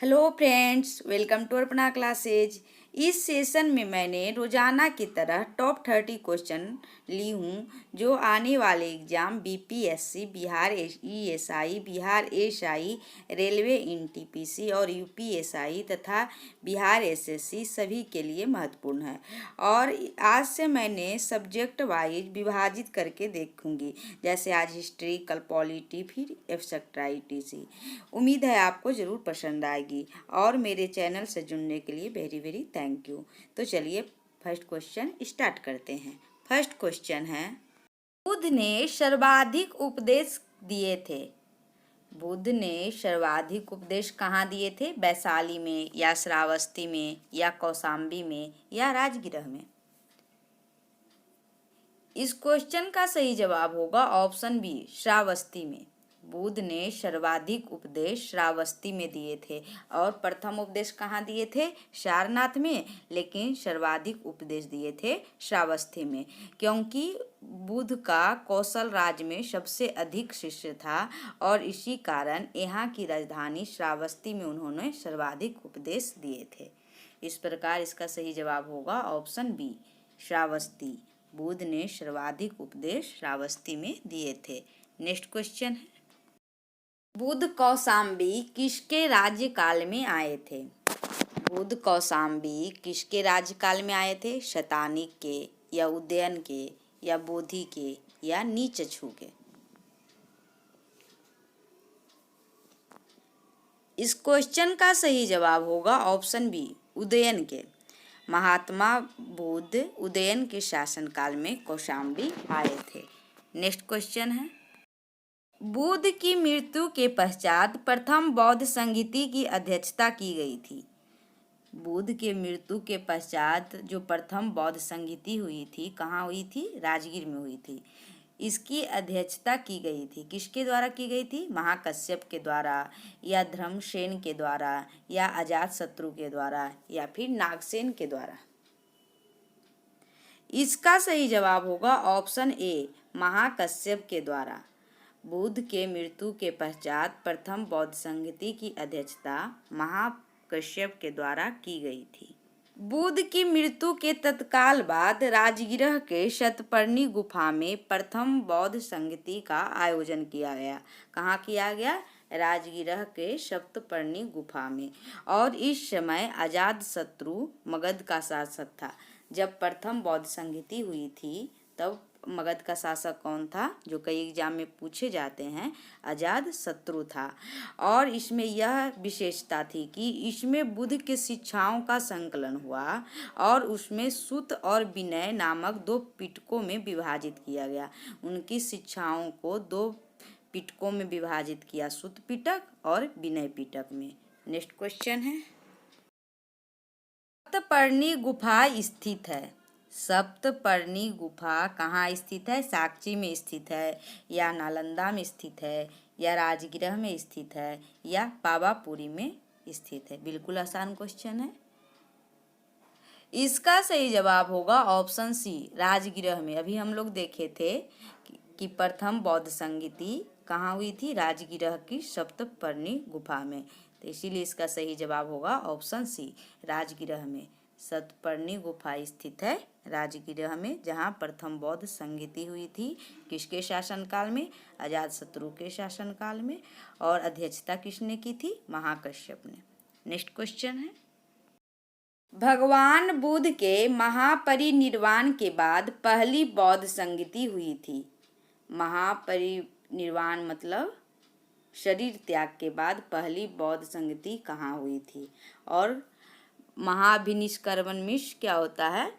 Hello friends, welcome to अपना classes. इस session में मैंने रोजाना की तरह टॉप 30 क्वेश्चन ली हूँ जो आने वाले exam BPSC, Bihar ESI, Bihar SI, railway NTPC और यूपीएसआई तथा बिहार एसएससी सभी के लिए महत्वपूर्ण है। और आज से मैंने सब्जेक्ट वाइज विभाजित करके देखूंगी, जैसे आज हिस्ट्री, कल पॉलिटी, फिर एक्सेट्रा etc। उम्मीद है आपको ज़रूर पसंद आएगी और मेरे चैनल से जुड़ने के लिए वेरी वेरी थैंक यू। तो चलिए फर्स्ट क्वेश्चन स्टार्ट करते हैं। फर्स्ट क्वेश्चन है, बुद्ध ने सर्वाधिक उपदेश दिए थे। बुद्ध ने सर्वाधिक उपदेश कहाँ दिए थे? वैशाली में या श्रावस्ती में या कौशाम्बी में या राजगृह में? इस क्वेश्चन का सही जवाब होगा ऑप्शन बी, श्रावस्ती में। बुद्ध ने सर्वाधिक उपदेश श्रावस्ती में दिए थे और प्रथम उपदेश कहाँ दिए थे? सारनाथ में, लेकिन सर्वाधिक उपदेश दिए थे श्रावस्ती में, क्योंकि बुद्ध का कौशल राज्य में सबसे अधिक शिष्य था और इसी कारण यहाँ की राजधानी श्रावस्ती में उन्होंने सर्वाधिक उपदेश दिए थे। इस प्रकार इसका सही जवाब होगा ऑप्शन बी, श्रावस्ती। बुद्ध ने सर्वाधिक उपदेश श्रावस्ती में दिए थे। नेक्स्ट क्वेश्चन है, बुद्ध कौशाम्बी किसके राज्यकाल में आए थे? बुद्ध कौशाम्बी किसके राज्यकाल में आए थे? शतानिक के या उदयन के या बोधि के या नीचछू के? इस क्वेश्चन का सही जवाब होगा ऑप्शन बी, उदयन के। महात्मा बुद्ध उदयन के शासनकाल में कौशाम्बी आए थे। नेक्स्ट क्वेश्चन है, बुद्ध की मृत्यु के पश्चात प्रथम बौद्ध संहिता की अध्यक्षता की गई थी। बुद्ध के मृत्यु के पश्चात जो प्रथम बौद्ध संहिता हुई थी, कहाँ हुई थी? राजगीर में हुई थी। इसकी अध्यक्षता की गई थी, किसके द्वारा की गई थी? महाकश्यप के द्वारा या धर्मसेन के द्वारा या अजातशत्रु के द्वारा या फिर नागसेन के द्वारा? इसका सही जवाब होगा ऑप्शन ए, महाकश्यप के द्वारा। बुद्ध के मृत्यु के पश्चात प्रथम बौद्ध संहिता की अध्यक्षता महाकश्यप के द्वारा की गई थी। बुद्ध की मृत्यु के तत्काल बाद राजगृह के शतपर्णी गुफा में प्रथम बौद्ध संहिता का आयोजन किया गया। कहाँ किया गया? राजगृह के सप्तपर्णी गुफा में। और इस समय अजातशत्रु मगध का शासक था। जब प्रथम बौद्ध संहिता हुई थी तब मगध का शासक कौन था, जो कई एग्जाम में पूछे जाते हैं? अजातशत्रु था। और इसमें यह विशेषता थी कि इसमें बुद्ध के शिक्षाओं का संकलन हुआ और उसमें सुत और विनय नामक दो पिटकों में विभाजित किया गया। उनकी शिक्षाओं को दो पिटकों में विभाजित किया, सुत पिटक और विनय पिटक में। नेक्स्ट क्वेश्चन है, सप्तपर्णी गुफा स्थित है। सप्तपर्णी गुफा कहाँ स्थित है? साक्ची में स्थित है या नालंदा में स्थित है या राजगृह में स्थित है या पावापुरी में स्थित है? बिल्कुल आसान क्वेश्चन है। इसका सही जवाब होगा ऑप्शन सी, राजगृह में। अभी हम लोग देखे थे कि प्रथम बौद्ध संहिता कहाँ हुई थी? राजगृह की सप्तपर्णी गुफा में। तो इसीलिए इसका सही जवाब होगा ऑप्शन सी, राजगृह में। सप्तपर्णी गुफा स्थित है राजगृह में, जहाँ प्रथम बौद्ध संहिता हुई थी। किसके शासनकाल में? अजातशत्रु के शासनकाल में। और अध्यक्षता किसने की थी? महाकश्यप ने। नेक्स्ट क्वेश्चन है, भगवान बुद्ध के महापरिनिर्वाण के बाद पहली बौद्ध संहिता हुई थी। महापरिनिर्वाण मतलब शरीर त्याग के बाद पहली बौद्ध संहिता कहाँ हुई थी? और महाभिनिष्क्रमण मिश क्या होता है?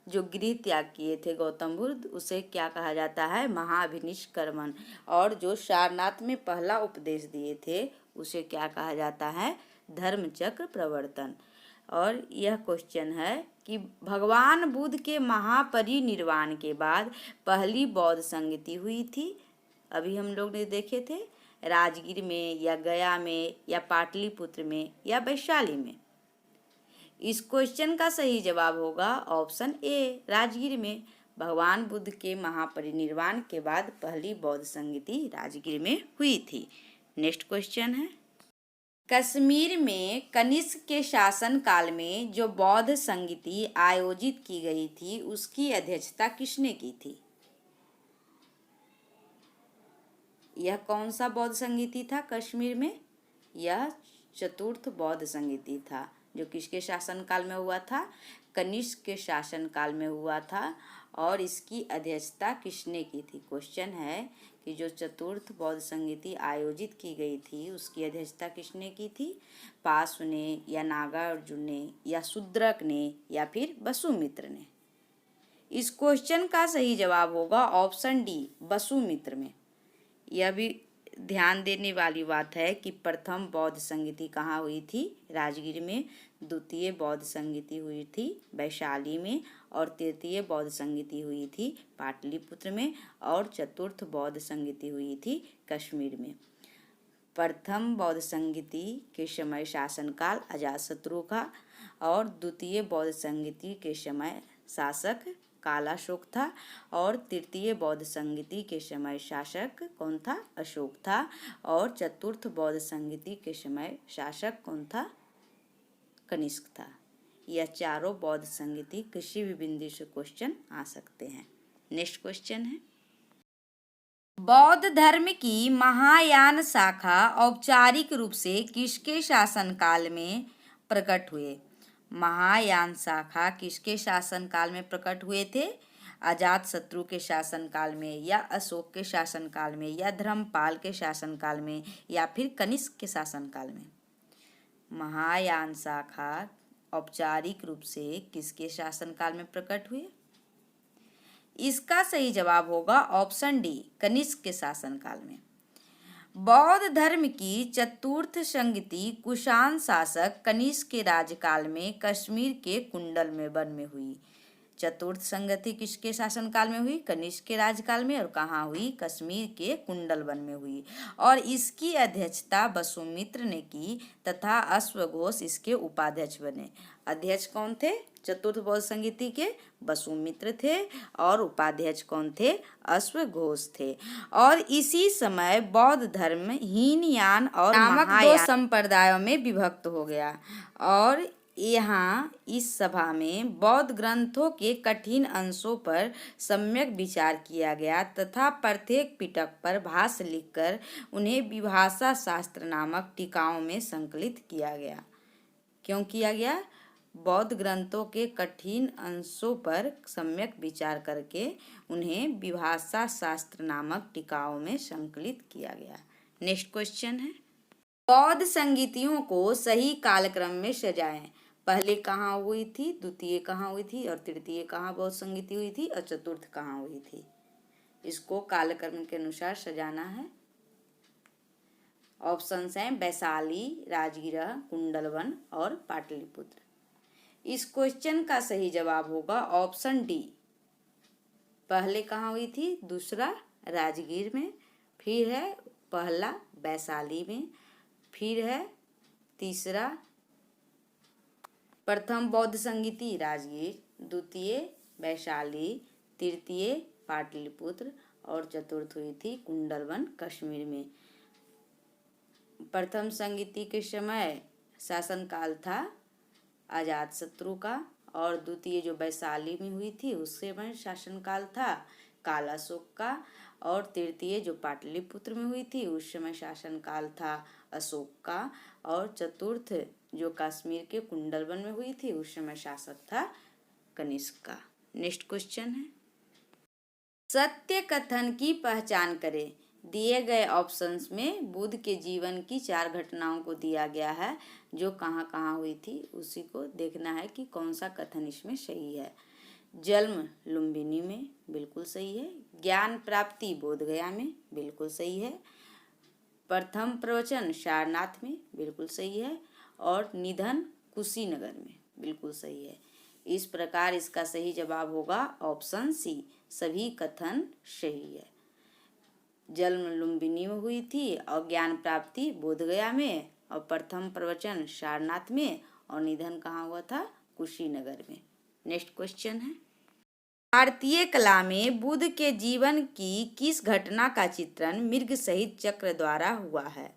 जो गृह त्याग किए थे गौतम बुद्ध, उसे क्या कहा जाता है? महाभिनिष्क्रमण। और जो सारनाथ में पहला उपदेश दिए थे उसे क्या कहा जाता है? धर्मचक्र प्रवर्तन। और यह क्वेश्चन है कि भगवान बुद्ध के महापरिनिर्वाण के बाद पहली बौद्ध संहिता हुई थी। अभी हम लोग ने देखे थे राजगीर में या गया में या पाटलिपुत्र में या वैशाली में। इस क्वेश्चन का सही जवाब होगा ऑप्शन ए, राजगीर में। भगवान बुद्ध के महापरिनिर्वाण के बाद पहली बौद्ध संहिता राजगीर में हुई थी। नेक्स्ट क्वेश्चन है, कश्मीर में कनिष्क के शासन काल में जो बौद्ध संगीति आयोजित की गई थी उसकी अध्यक्षता किसने की थी? यह कौन सा बौद्ध संगीति था कश्मीर में? यह चतुर्थ बौद्ध संगीति था, जो किसके शासनकाल में हुआ था? कनिष्क के शासनकाल में हुआ था। और इसकी अध्यक्षता किसने की थी? क्वेश्चन है कि जो चतुर्थ बौद्ध संगीति आयोजित की गई थी उसकी अध्यक्षता किसने की थी? पासु ने, या नागार्जुन ने, या शूद्रक ने, या फिर वसुमित्र ने? इस क्वेश्चन का सही जवाब होगा ऑप्शन डी, वसुमित्र में। यह भी ध्यान देने वाली बात है कि प्रथम बौद्ध संगीति कहाँ हुई थी? राजगीर में। द्वितीय बौद्ध संगीति हुई थी वैशाली में। और तृतीय बौद्ध संगीति हुई थी पाटलिपुत्र में। और चतुर्थ बौद्ध संगीति हुई थी कश्मीर में। प्रथम बौद्ध संगीति के समय शासनकाल अजातशत्रु का, और द्वितीय बौद्ध संगीति के समय शासक कालाशोक था। और तृतीय बौद्ध संगीति के समय शासक कौन था? अशोक था। और चतुर्थ बौद्ध संगीति के समय शासक कौन था? कनिष्क था। यह चारों बौद्ध संगीति किसी भी बिंदु से क्वेश्चन आ सकते हैं। नेक्स्ट क्वेश्चन है, बौद्ध धर्म की महायान शाखा औपचारिक रूप से किसके शासनकाल में प्रकट हुए? महायान शाखा किसके शासनकाल में प्रकट हुए थे? अजातशत्रु के शासनकाल में, या अशोक के शासनकाल में, या धर्मपाल के शासनकाल में, या फिर कनिष्क के शासनकाल में? महायान शाखा औपचारिक रूप से किसके शासनकाल में प्रकट हुए? इसका सही जवाब होगा ऑप्शन डी, कनिष्क के शासनकाल में। बौद्ध धर्म की चतुर्थ संगीति कुषाण शासक कनिष्क के राज्यकाल में कश्मीर के कुंडलवन में हुई। चतुर्थ संगीति किसके शासनकाल में हुई? कनिष्क के राज्यकाल में। और कहाँ हुई? कश्मीर के कुंडलवन में हुई। और इसकी अध्यक्षता वसुमित्र ने की तथा अश्वघोष इसके उपाध्यक्ष बने। अध्यक्ष कौन थे चतुर्थ बौद्ध संगीति के? वसुमित्र थे। और उपाध्यक्ष कौन थे? अश्वघोष थे। और इसी समय बौद्ध धर्म हीनयान और नामक दो संप्रदायों में विभक्त हो गया। और यहाँ इस सभा में बौद्ध ग्रंथों के कठिन अंशों पर सम्यक विचार किया गया तथा प्रत्येक पिटक पर भाष्य लिखकर उन्हें विभाषा शास्त्र नामक टीकाओं में संकलित किया गया। क्यों किया गया? बौद्ध ग्रंथों के कठिन अंशों पर सम्यक विचार करके उन्हें विभाषा शास्त्र नामक टीकाओं में संकलित किया गया। नेक्स्ट क्वेश्चन है, बौद्ध संगीतियों को सही कालक्रम में सजाएं। पहले कहाँ हुई थी, द्वितीय कहाँ हुई थी, और तृतीय कहाँ बौद्ध संगीति हुई थी, और चतुर्थ कहाँ हुई थी? इसको कालक्रम के अनुसार सजाना है। ऑप्शंस हैं वैशाली, राजगीर, कुंडलवन और पाटलिपुत्र। इस क्वेश्चन का सही जवाब होगा ऑप्शन डी। पहले कहाँ हुई थी? दूसरा राजगीर में, फिर है पहला वैशाली में, फिर है तीसरा प्रथम बौद्ध संगीति राजगीर, द्वितीय वैशाली, तृतीय पाटलिपुत्र और चतुर्थ हुई थी कुंडलवन कश्मीर में। प्रथम संगीति के समय शासनकाल था अजातशत्रु का, और द्वितीय जो वैशाली में हुई थी उससे में शासनकाल था कालाशोक का, और तृतीय जो पाटलिपुत्र में हुई थी उस समय शासनकाल था अशोक का, और चतुर्थ जो कश्मीर के कुंडलवन में हुई थी उस समय शासक था कनिष्क का। नेक्स्ट क्वेश्चन है, सत्य कथन की पहचान करें। दिए गए ऑप्शंस में बुद्ध के जीवन की 4 घटनाओं को दिया गया है जो कहाँ कहाँ हुई थी, उसी को देखना है कि कौन सा कथन इसमें सही है। जन्म लुम्बिनी में, बिल्कुल सही है। ज्ञान प्राप्ति बोधगया में, बिल्कुल सही है। प्रथम प्रवचन सारनाथ में, बिल्कुल सही है। और निधन कुशीनगर में, बिल्कुल सही है। इस प्रकार इसका सही जवाब होगा ऑप्शन सी, सभी कथन सही है। जन्म लुम्बिनी में हुई थी, और ज्ञान प्राप्ति बोधगया में, और प्रथम प्रवचन सारनाथ में, और निधन कहाँ हुआ था? कुशीनगर में। नेक्स्ट क्वेश्चन है, भारतीय कला में बुद्ध के जीवन की किस घटना का चित्रण मृग सहित चक्र द्वारा हुआ है?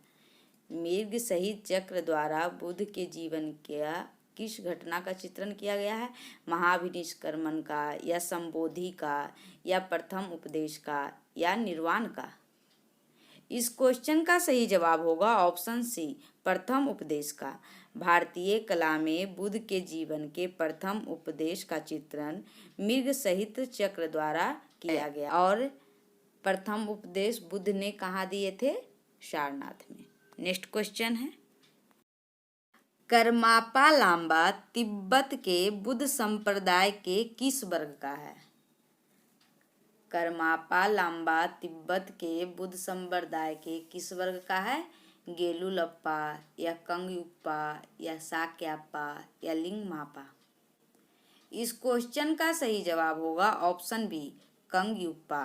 मृग सहित चक्र द्वारा बुद्ध के जीवन का किस घटना का चित्रण किया गया है? महाभिनिष्क्रमण का, या संबोधि का, या प्रथम उपदेश का, या निर्वाण का? इस क्वेश्चन का सही जवाब होगा ऑप्शन सी, प्रथम उपदेश का। भारतीय कला में बुद्ध के जीवन के प्रथम उपदेश का चित्रण मृग सहित चक्र द्वारा किया गया। और प्रथम उपदेश बुद्ध ने कहाँ दिए थे? सारनाथ में। नेक्स्ट क्वेश्चन है, करमापा लांबा तिब्बत के बुद्ध संप्रदाय के किस वर्ग का है? करमापा लांबा तिब्बत के बुद्ध संप्रदाय के किस वर्ग का है? गेलुलप्पा, या कंगयुप्पा, या साक्याप्पा, या लिंगमापा? इस क्वेश्चन का सही जवाब होगा ऑप्शन बी, कंगयुप्पा।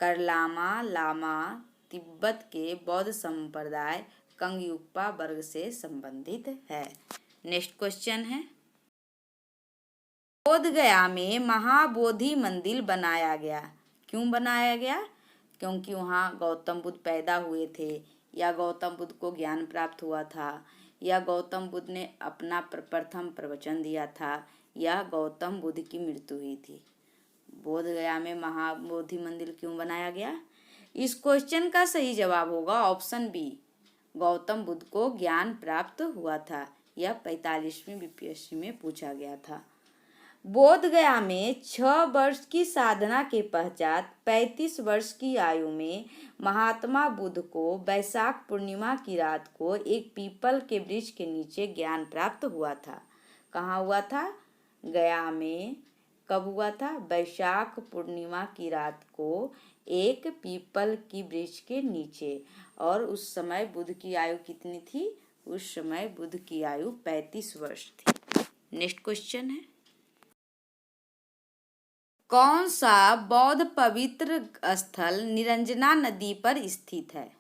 करलामा लामा तिब्बत के बौद्ध संप्रदाय कंगयुप्पा वर्ग से संबंधित है। नेक्स्ट क्वेश्चन है, बोध गया में महाबोधि मंदिर बनाया गया। क्यों बनाया गया? क्योंकि वहाँ गौतम बुद्ध पैदा हुए थे, या गौतम बुद्ध को ज्ञान प्राप्त हुआ था, या गौतम बुद्ध ने अपना प्रथम प्रवचन दिया था, या गौतम बुद्ध की मृत्यु हुई थी। बोध गया में महाबोधि मंदिर क्यों बनाया गया? इस क्वेश्चन का सही जवाब होगा ऑप्शन बी, गौतम बुद्ध को ज्ञान प्राप्त हुआ था। यह 45वीं बीपीएससी में पूछा गया था। बोध गया में 6 वर्ष की साधना के पश्चात 35 वर्ष की आयु में महात्मा बुद्ध को वैशाख पूर्णिमा की रात को एक पीपल के वृक्ष के नीचे ज्ञान प्राप्त हुआ था। कहाँ हुआ था? गया में। कब हुआ था? वैशाख पूर्णिमा की रात को एक पीपल की वृक्ष के नीचे। और उस समय बुद्ध की आयु कितनी थी? उस समय बुद्ध की आयु 35 वर्ष थी। नेक्स्ट क्वेश्चन है, कौन सा बौद्ध पवित्र स्थल निरंजना नदी पर स्थित है?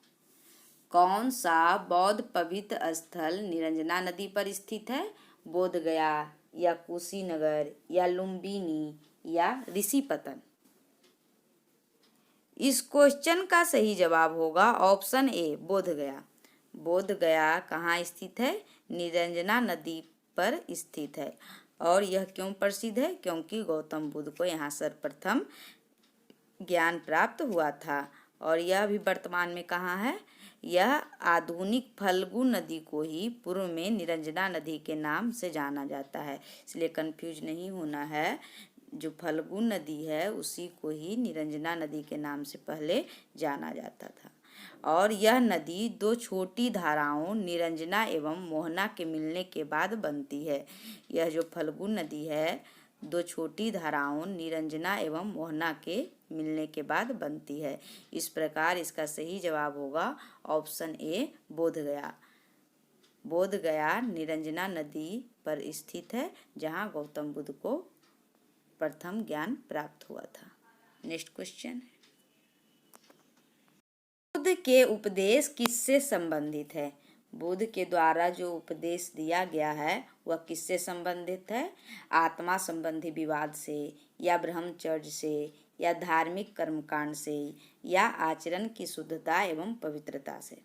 कौन सा बौद्ध पवित्र स्थल निरंजना नदी पर स्थित है? बोध गया, या कुशीनगर, या लुम्बिनी, या ऋषिपतन? इस क्वेश्चन का सही जवाब होगा ऑप्शन ए, बोध गया। बोध गया कहाँ स्थित है? निरंजना नदी पर स्थित है। और यह क्यों प्रसिद्ध है? क्योंकि गौतम बुद्ध को यहाँ सर्वप्रथम ज्ञान प्राप्त हुआ था। और यह भी वर्तमान में कहाँ है? यह आधुनिक फल्गु नदी को ही पूर्व में निरंजना नदी के नाम से जाना जाता है, इसलिए कंफ्यूज नहीं होना है। जो फल्गु नदी है उसी को ही निरंजना नदी के नाम से पहले जाना जाता था। और यह नदी 2 छोटी धाराओं निरंजना एवं मोहना के मिलने के बाद बनती है। यह जो फल्गु नदी है 2 छोटी धाराओं निरंजना एवं मोहना के मिलने के बाद बनती है। इस प्रकार इसका सही जवाब होगा ऑप्शन ए, बोध गया। बोध गया निरंजना नदी पर स्थित है, जहाँ गौतम बुद्ध को प्रथम ज्ञान प्राप्त हुआ था। नेक्स्ट क्वेश्चन, बुद्ध के उपदेश किससे संबंधित है? बुद्ध के द्वारा जो उपदेश दिया गया है वह किससे संबंधित है? आत्मा संबंधी विवाद से, या ब्रह्मचर्य से, या धार्मिक कर्मकांड से, या आचरण की शुद्धता एवं पवित्रता से?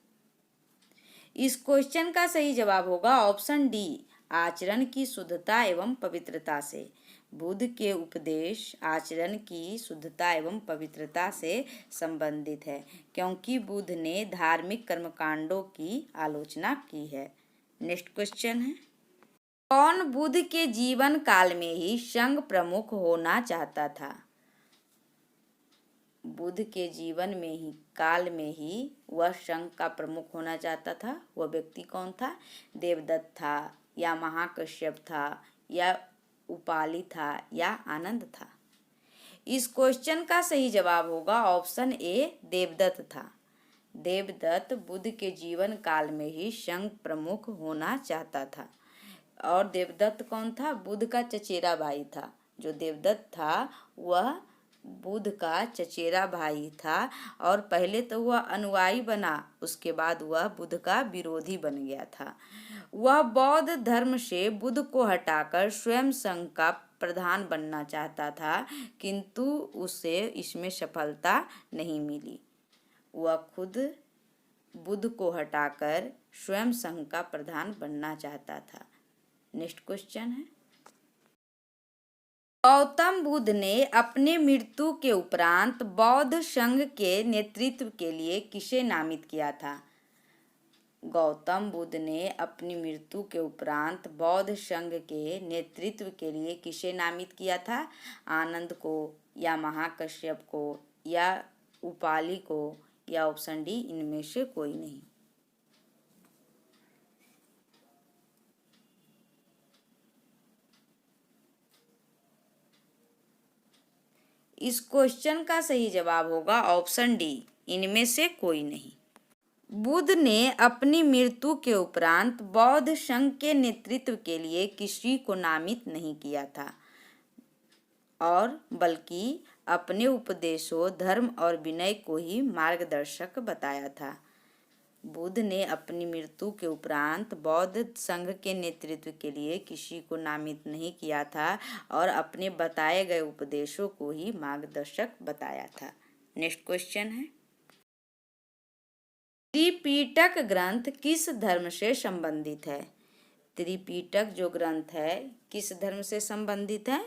इस क्वेश्चन का सही जवाब होगा ऑप्शन डी, आचरण की शुद्धता एवं पवित्रता से। बुद्ध के उपदेश आचरण की शुद्धता एवं पवित्रता से संबंधित है, क्योंकि बुद्ध ने धार्मिक कर्मकांडों की आलोचना की है। नेक्स्ट क्वेश्चन है, कौन बुद्ध के जीवन काल में ही संघ प्रमुख होना चाहता था? बुद्ध के जीवन में ही काल में ही वह संघ का प्रमुख होना चाहता था। वह व्यक्ति कौन था? देवदत्त था, या महाकश्यप था, या उपाली था, या आनंद था? इस क्वेश्चन का सही जवाब होगा ऑप्शन ए, देवदत्त था। देवदत्त बुद्ध के जीवन काल में ही संघ प्रमुख होना चाहता था। और देवदत्त कौन था? बुद्ध का चचेरा भाई था। जो देवदत्त था वह बुद्ध का चचेरा भाई था, और पहले तो वह अनुयायी बना, उसके बाद वह बुद्ध का विरोधी बन गया था। वह बौद्ध धर्म से बुद्ध को हटाकर स्वयं संघ का प्रधान बनना चाहता था, किंतु उसे इसमें सफलता नहीं मिली। वह खुद बुद्ध को हटाकर स्वयं संघ का प्रधान बनना चाहता था। नेक्स्ट क्वेश्चन है, गौतम बुद्ध ने अपने मृत्यु के उपरांत बौद्ध संघ के नेतृत्व के लिए किसे नामित किया था? गौतम बुद्ध ने अपनी मृत्यु के उपरांत बौद्ध संघ के नेतृत्व के लिए किसे नामित किया था? आनंद को, या महाकश्यप को, या उपाली को, या ऑप्शन डी इनमें से कोई नहीं। इस क्वेश्चन का सही जवाब होगा ऑप्शन डी, इनमें से कोई नहीं। बुद्ध ने अपनी मृत्यु के उपरांत बौद्ध संघ के नेतृत्व के लिए किसी को नामित नहीं किया था और बल्कि अपने उपदेशों, धर्म और विनय को ही मार्गदर्शक बताया था। बुद्ध ने अपनी मृत्यु के उपरांत बौद्ध संघ के नेतृत्व के लिए किसी को नामित नहीं किया था और अपने बताए गए उपदेशों को ही मार्गदर्शक बताया था। नेक्स्ट क्वेश्चन है, त्रिपिटक ग्रंथ किस धर्म से संबंधित है? त्रिपिटक जो ग्रंथ है किस धर्म से संबंधित है?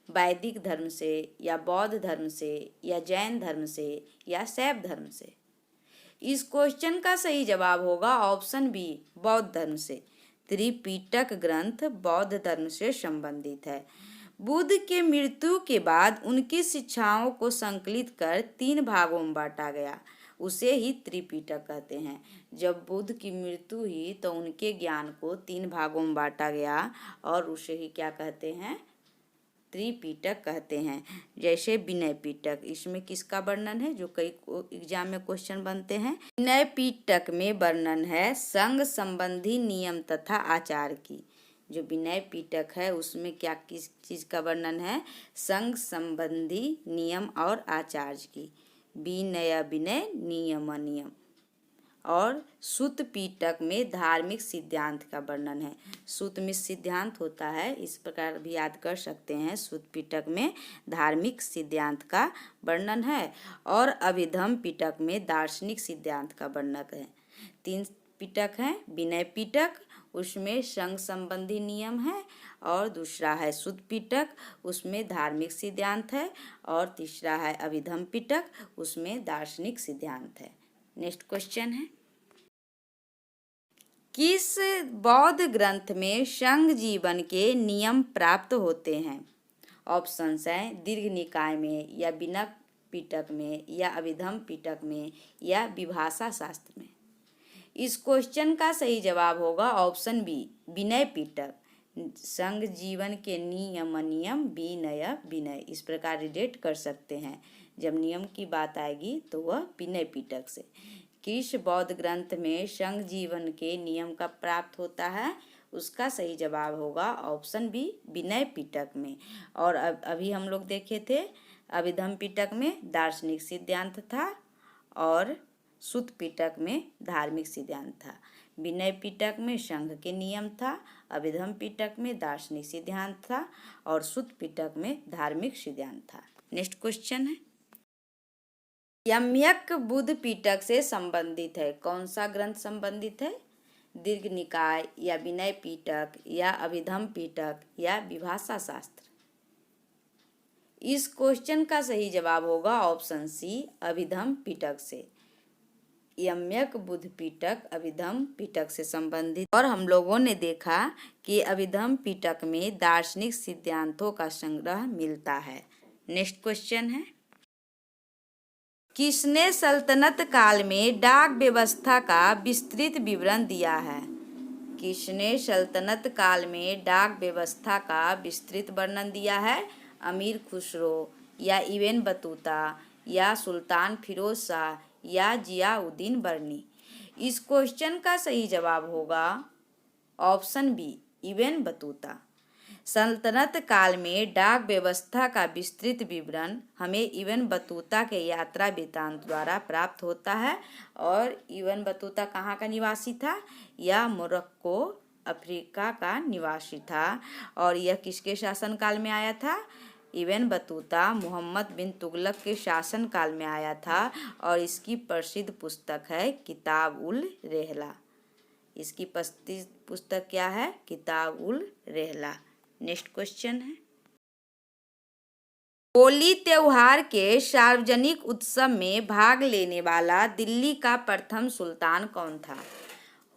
वैदिक धर्म से, या बौद्ध धर्म से, या जैन धर्म से, या शैव धर्म से? इस क्वेश्चन का सही जवाब होगा ऑप्शन बी, बौद्ध धर्म से। त्रिपिटक ग्रंथ बौद्ध धर्म से संबंधित है। बुद्ध के मृत्यु के बाद उनकी शिक्षाओं को संकलित कर 3 भागों में बांटा गया, उसे ही त्रिपिटक कहते हैं। जब बुद्ध की मृत्यु हुई तो उनके ज्ञान को 3 भागों में बांटा गया और उसे ही क्या कहते हैं? त्रिपिटक कहते हैं। जैसे विनय पिटक, इसमें किसका वर्णन है, जो कई एग्जाम में क्वेश्चन बनते हैं। विनय पिटक में वर्णन है संघ संबंधी नियम तथा आचार की। जो विनय पिटक है उसमें क्या किस चीज का वर्णन है? संघ संबंधी नियम और आचार की। विनय विनय, नियम नियम। और सूत पिटक में धार्मिक सिद्धांत का वर्णन है। सूत में सिद्धांत होता है, इस प्रकार भी याद कर सकते हैं। सूत पिटक में धार्मिक सिद्धांत का वर्णन है और अभिधम पिटक में दार्शनिक सिद्धांत का वर्णन है। 3 पिटक हैं। विनय पिटक, उसमें संघ संबंधी नियम है, और दूसरा है सूत पिटक, उसमें धार्मिक सिद्धांत है, और तीसरा है अभिधम पिटक, उसमें दार्शनिक सिद्धांत है। नेक्स्ट क्वेश्चन है, किस बौद्ध ग्रंथ में संघ जीवन के नियम प्राप्त होते हैं? ऑप्शंस हैं दीर्घ निकाय में, या विनय पिटक में, या अभिधम पिटक में, या विभाषा शास्त्र में? इस क्वेश्चन का सही जवाब होगा ऑप्शन बी, विनय पिटक। संघ जीवन के नियम नियम, विनय विनय, इस प्रकार रिलेट कर सकते हैं। जब नियम की बात आएगी तो वह विनय पिटक से। किस बौद्ध ग्रंथ में संघ जीवन के नियम का प्राप्त होता है? उसका सही जवाब होगा ऑप्शन बी, विनय पिटक में। और अभी हम लोग देखे थे अभिधम पिटक में दार्शनिक सिद्धांत था और सूत पिटक में धार्मिक सिद्धांत था। विनय पिटक में संघ के नियम था, अभिधम पिटक में दार्शनिक सिद्धांत था और सूत पिटक में धार्मिक सिद्धांत था। नेक्स्ट क्वेश्चन है, यम्यक बुद्ध पिटक से संबंधित है। कौन सा ग्रंथ संबंधित है? दीर्घ निकाय, या विनय पिटक, या अभिधम पिटक, या विभाषा शास्त्र? इस क्वेश्चन का सही जवाब होगा ऑप्शन सी, अभिधम पिटक से। यम्यक बुद्ध पिटक अभिधम पिटक से संबंधित। और हम लोगों ने देखा कि अभिधम पिटक में दार्शनिक सिद्धांतों का संग्रह मिलता है। नेक्स्ट क्वेश्चन है, किसने सल्तनत काल में डाक व्यवस्था का विस्तृत विवरण दिया है? किसने सल्तनत काल में डाक व्यवस्था का विस्तृत वर्णन दिया है? अमीर खुसरो, या इब्न बतूता, या सुल्तान फिरोज शाह, या जियाउद्दीन बर्नी? इस क्वेश्चन का सही जवाब होगा ऑप्शन बी, इब्न बतूता। सल्तनत काल में डाक व्यवस्था का विस्तृत विवरण हमें इब्न बतूता के यात्रा वृत्तांत द्वारा प्राप्त होता है। और इब्न बतूता कहाँ का निवासी था? यह मोरक्को, अफ्रीका का निवासी था। और यह किसके शासनकाल में आया था? इब्न बतूता मोहम्मद बिन तुगलक के शासनकाल में आया था और इसकी प्रसिद्ध पुस्तक है किताब उल रेहला। इसकी पुस्तक क्या है? किताब उल रेहला। नेक्स्ट क्वेश्चन है, होली त्योहार के सार्वजनिक उत्सव में भाग लेने वाला दिल्ली का प्रथम सुल्तान कौन था?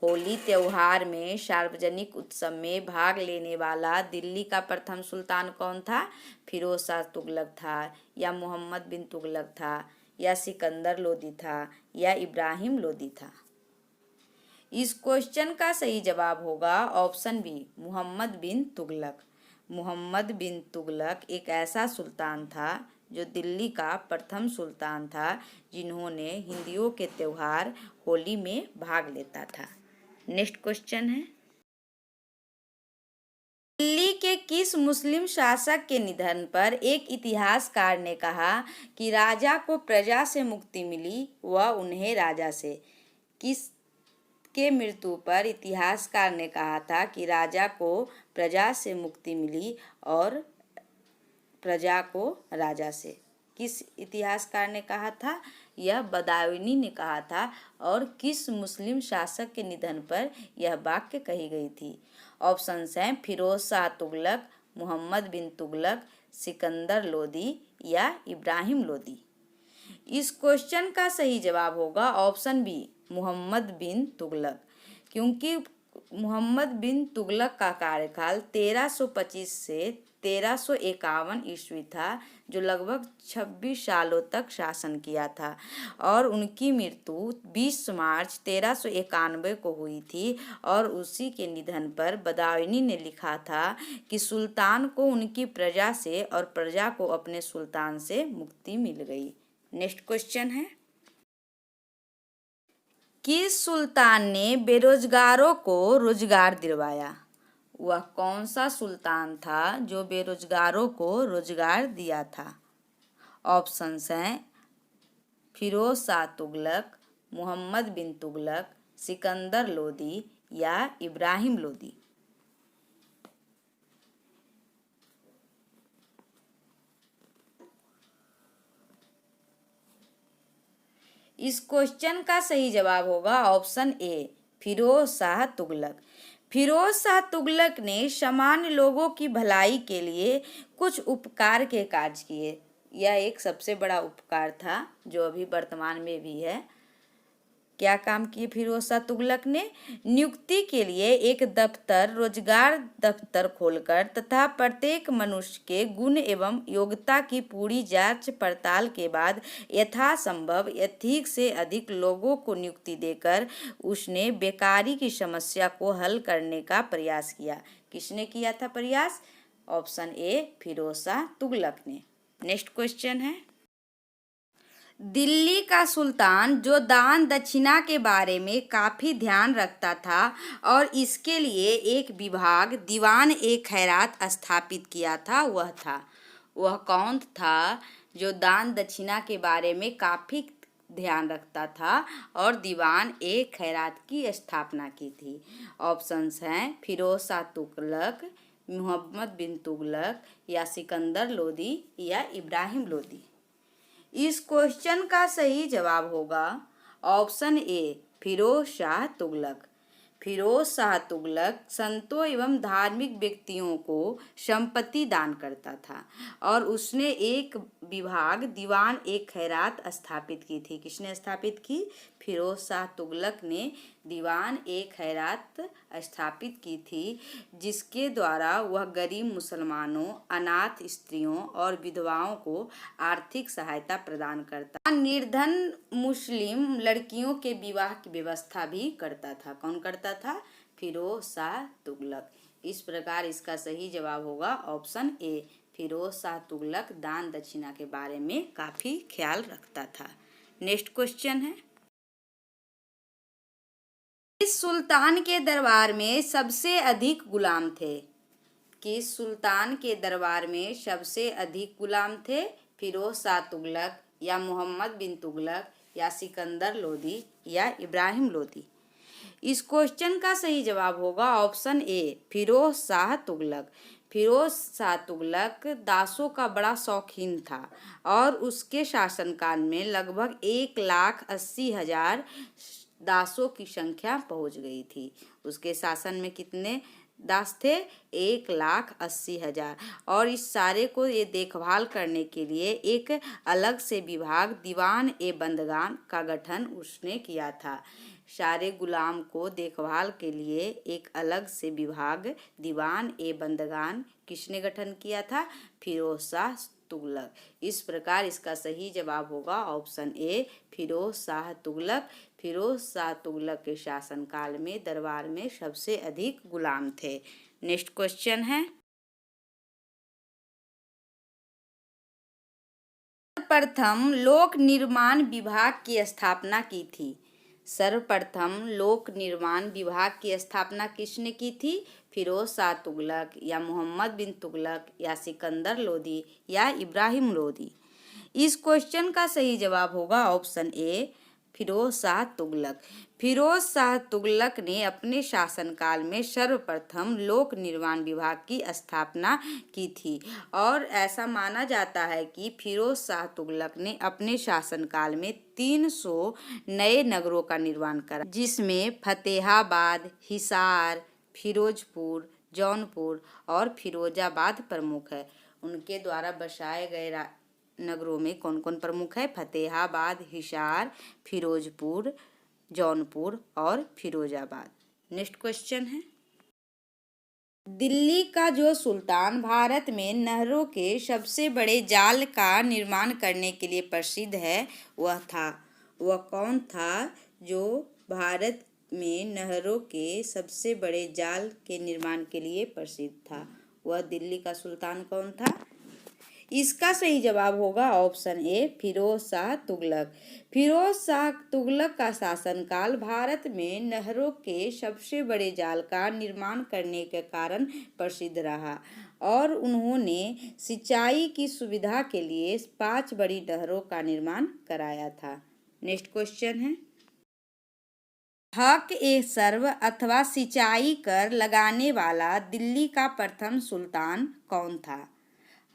होली त्योहार में सार्वजनिक उत्सव में भाग लेने वाला दिल्ली का प्रथम सुल्तान कौन था? फिरोज शाह तुगलक था, या मोहम्मद बिन तुगलक था, या सिकंदर लोदी था, या इब्राहिम लोदी था? इस क्वेश्चन का सही जवाब होगा ऑप्शन बी, मोहम्मद बिन तुगलक। मोहम्मद बिन तुगलक एक ऐसा सुल्तान था जो दिल्ली का प्रथम सुल्तान था जिन्होंने हिंदुओं के त्योहार होली में भाग लेता था। नेक्स्ट क्वेश्चन है, दिल्ली के किस मुस्लिम शासक के निधन पर एक इतिहासकार ने कहा कि राजा को प्रजा से मुक्ति मिली व उन्हें राजा से? किस के मृत्यु पर इतिहासकार ने कहा था कि राजा को प्रजा से मुक्ति मिली और प्रजा को राजा से? किस इतिहासकार ने कहा था? यह बदायूनी ने कहा था। और किस मुस्लिम शासक के निधन पर यह वाक्य कही गई थी? ऑप्शंस हैं फिरोज शाह तुगलक, मोहम्मद बिन तुगलक, सिकंदर लोदी या इब्राहिम लोदी। इस क्वेश्चन का सही जवाब होगा ऑप्शन बी, मोहम्मद बिन तुगलक, क्योंकि मोहम्मद बिन तुगलक का कार्यकाल 1325 से 1351 ईस्वी था, जो लगभग 26 सालों तक शासन किया था और उनकी मृत्यु 20 मार्च 1391 को हुई थी। और उसी के निधन पर बदायूनी ने लिखा था कि सुल्तान को उनकी प्रजा से और प्रजा को अपने सुल्तान से मुक्ति मिल गई। नेक्स्ट क्वेश्चन है, किस सुल्तान ने बेरोजगारों को रोजगार दिलवाया? वह कौन सा सुल्तान था जो बेरोजगारों को रोजगार दिया था? ऑप्शंस हैं फिरोज शाह तुगलक, मोहम्मद बिन तुगलक, सिकंदर लोदी या इब्राहिम लोदी। इस क्वेश्चन का सही जवाब होगा ऑप्शन ए, फिरोज शाह तुगलक। फिरोज शाह तुगलक ने सामान्य लोगों की भलाई के लिए कुछ उपकार के कार्य किए। यह एक सबसे बड़ा उपकार था जो अभी वर्तमान में भी है। क्या काम किए फिरोज शाह तुगलक ने? नियुक्ति के लिए एक दफ्तर, रोजगार दफ्तर खोलकर तथा प्रत्येक मनुष्य के गुण एवं योग्यता की पूरी जांच पड़ताल के बाद यथासंभव अधिक से अधिक लोगों को नियुक्ति देकर उसने बेकारी की समस्या को हल करने का प्रयास किया। किसने किया था प्रयास? ऑप्शन ए, फिरोज शाह तुगलक ने। नेक्स्ट क्वेश्चन है, दिल्ली का सुल्तान जो दान दक्षिणा के बारे में काफ़ी ध्यान रखता था और इसके लिए एक विभाग दीवान ए खैरात स्थापित किया था, वह कौन था जो दान दक्षिणा के बारे में काफ़ी ध्यान रखता था और दीवान ए खैरात की स्थापना की थी? ऑप्शंस हैं फिरोज शाह तुगलक, मोहम्मद बिन तुगलक या सिकंदर लोदी या इब्राहिम लोदी। इस क्वेश्चन का सही जवाब होगा ऑप्शन ए, फिरोज शाह तुगलक। फिरोज शाह तुगलक संतों एवं धार्मिक व्यक्तियों को संपत्ति दान करता था और उसने एक विभाग दीवान ए खैरात स्थापित की थी। किसने स्थापित की? फिरोज शाह तुगलक ने दीवान ए खैरात स्थापित की थी, जिसके द्वारा वह गरीब मुसलमानों, अनाथ स्त्रियों और विधवाओं को आर्थिक सहायता प्रदान करता, निर्धन मुस्लिम लड़कियों के विवाह की व्यवस्था भी करता था। कौन करता था? फिरोज शाह तुगलक। इस प्रकार इसका सही जवाब होगा ऑप्शन ए, फिरोज शाह तुगलक दान दक्षिणा के बारे में काफी ख्याल रखता था। नेक्स्ट क्वेश्चन है, किस सुल्तान के दरबार में सबसे अधिक गुलाम थे? किस सुल्तान के दरबार में सबसे अधिक गुलाम थे? फिरोज शाह तुगलक या मोहम्मद बिन तुगलक या सिकंदर लोदी या इब्राहिम लोदी। इस क्वेश्चन का सही जवाब होगा ऑप्शन ए फिरोज शाह तुगलक। फिरोज शाह तुगलक दासों का बड़ा शौकीन था और उसके शासनकाल में लगभग 1,80,000 दासों की संख्या पहुंच गई थी। उसके शासन में कितने दास थे? 1,80,000। और इस सारे को ये देखभाल करने के लिए एक अलग से विभाग दीवान ए बंदगान का गठन उसने किया था। सारे गुलाम को देखभाल के लिए एक अलग से विभाग दीवान ए बंदगान किसने गठन किया था? फिरोज शाह तुगलक। इस प्रकार इसका सही जवाब होगा ऑप्शन ए फिरोज शाह तुगलक। फिरोज शाह तुगलक के शासनकाल में दरबार में सबसे अधिक गुलाम थे। नेक्स्ट क्वेश्चन है, सर्वप्रथम लोक निर्माण विभाग की स्थापना की थी। सर्वप्रथम लोक निर्माण विभाग की स्थापना किसने की थी? फिरोज शाह तुगलक या मोहम्मद बिन तुगलक या सिकंदर लोदी या इब्राहिम लोदी। इस क्वेश्चन का सही जवाब होगा ऑप्शन ए फिरोज शाह तुगलक। फिरोज शाह तुगलक ने अपने शासनकाल में सर्वप्रथम लोक निर्माण विभाग की स्थापना की थी और ऐसा माना जाता है कि फिरोज शाह तुगलक ने अपने शासनकाल में 300 नए नगरों का निर्माण करा, जिसमें फतेहाबाद, हिसार, फिरोजपुर, जौनपुर और फिरोजाबाद प्रमुख है। उनके द्वारा बसाए गए नगरों में कौन कौन प्रमुख है? फतेहाबाद, हिसार, फिरोजपुर, जौनपुर और फिरोजाबाद। नेक्स्ट क्वेश्चन है, दिल्ली का जो सुल्तान भारत में नहरों के सबसे बड़े जाल का निर्माण करने के लिए प्रसिद्ध है वह कौन था जो भारत में नहरों के सबसे बड़े जाल के निर्माण के लिए प्रसिद्ध था? वह दिल्ली का सुल्तान कौन था? इसका सही जवाब होगा ऑप्शन ए फिरोज शाह तुगलक। फिरोज शाह तुगलक का शासनकाल भारत में नहरों के सबसे बड़े जाल का निर्माण करने के कारण प्रसिद्ध रहा और उन्होंने सिंचाई की सुविधा के लिए 5 बड़ी नहरों का निर्माण कराया था। नेक्स्ट क्वेश्चन है, हक ए सर्व अथवा सिंचाई कर लगाने वाला दिल्ली का प्रथम सुल्तान कौन था?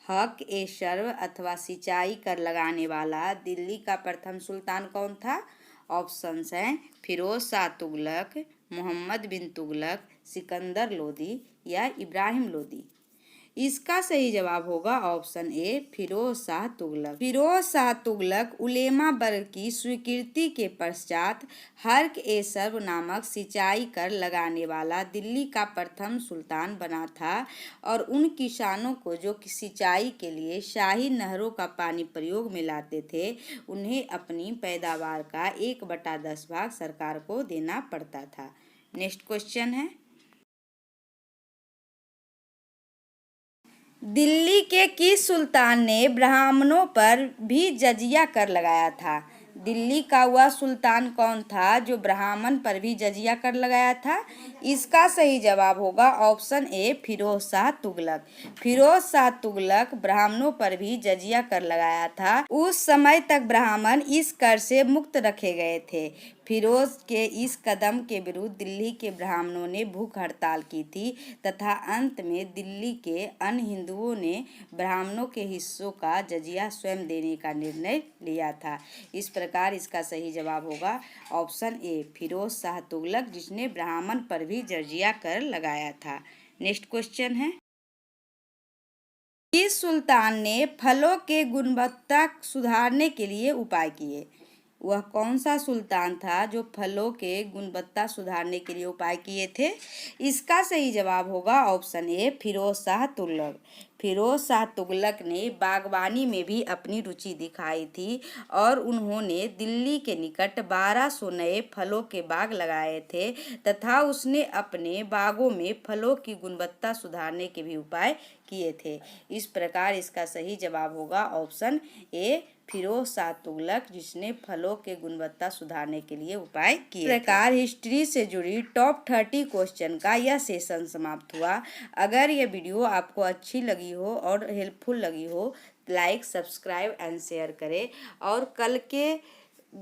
हक ए सर्व अथवा सिंचाई कर लगाने वाला दिल्ली का प्रथम सुल्तान कौन था? ऑप्शंस हैं फिरोज शाह तुगलक, मोहम्मद बिन तुगलक, सिकंदर लोदी या इब्राहिम लोदी। इसका सही जवाब होगा ऑप्शन ए फिरोज शाह तुगलक। फिरोज शाह तुगलक उलेमा वर्ग की स्वीकृति के पश्चात हक ए सर्व नामक सिंचाई कर लगाने वाला दिल्ली का प्रथम सुल्तान बना था और उन किसानों को जो सिंचाई के लिए शाही नहरों का पानी प्रयोग में लाते थे उन्हें अपनी पैदावार का 1/10 भाग सरकार को देना पड़ता था। नेक्स्ट क्वेश्चन है, दिल्ली के किस सुल्तान ने ब्राह्मणों पर भी जजिया कर लगाया था? दिल्ली का वह सुल्तान कौन था जो ब्राह्मण पर भी जजिया कर लगाया था? इसका सही जवाब होगा ऑप्शन ए फिरोज शाह तुगलक। फिरोज शाह तुगलक ब्राह्मणों पर भी जजिया कर लगाया था। उस समय तक ब्राह्मण इस कर से मुक्त रखे गए थे। फिरोज के इस कदम के विरुद्ध दिल्ली के ब्राह्मणों ने भूख हड़ताल की थी तथा अंत में दिल्ली के अन्य हिंदुओं ने ब्राह्मणों के हिस्सों का जजिया स्वयं देने का निर्णय लिया था। इस प्रकार इसका सही जवाब होगा ऑप्शन ए फिरोज शाह तुगलक, जिसने ब्राह्मण पर भी जजिया कर लगाया था। नेक्स्ट क्वेश्चन है, किस सुल्तान ने फलों के गुणवत्ता सुधारने के लिए उपाय किए? वह कौन सा सुल्तान था जो फलों के गुणवत्ता सुधारने के लिए उपाय किए थे? इसका सही जवाब होगा ऑप्शन ए फिरोज शाह तुगलक। फिरोज शाह तुगलक ने बागवानी में भी अपनी रुचि दिखाई थी और उन्होंने दिल्ली के निकट 1200 नए फलों के बाग लगाए थे तथा उसने अपने बागों में फलों की गुणवत्ता सुधारने के भी उपाय किए थे। इस प्रकार इसका सही जवाब होगा ऑप्शन ए फिरोज शाह तुगलक, जिसने फलों के गुणवत्ता सुधारने के लिए उपाय किए। इस प्रकार हिस्ट्री से जुड़ी टॉप 30 क्वेश्चन का यह सेशन समाप्त हुआ। अगर यह वीडियो आपको अच्छी लगी हो और हेल्पफुल लगी हो, लाइक, सब्सक्राइब एंड शेयर करें और कल के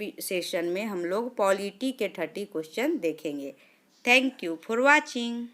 सेशन में हम लोग पॉलिटी के 30 क्वेश्चन देखेंगे। Thank you for watching.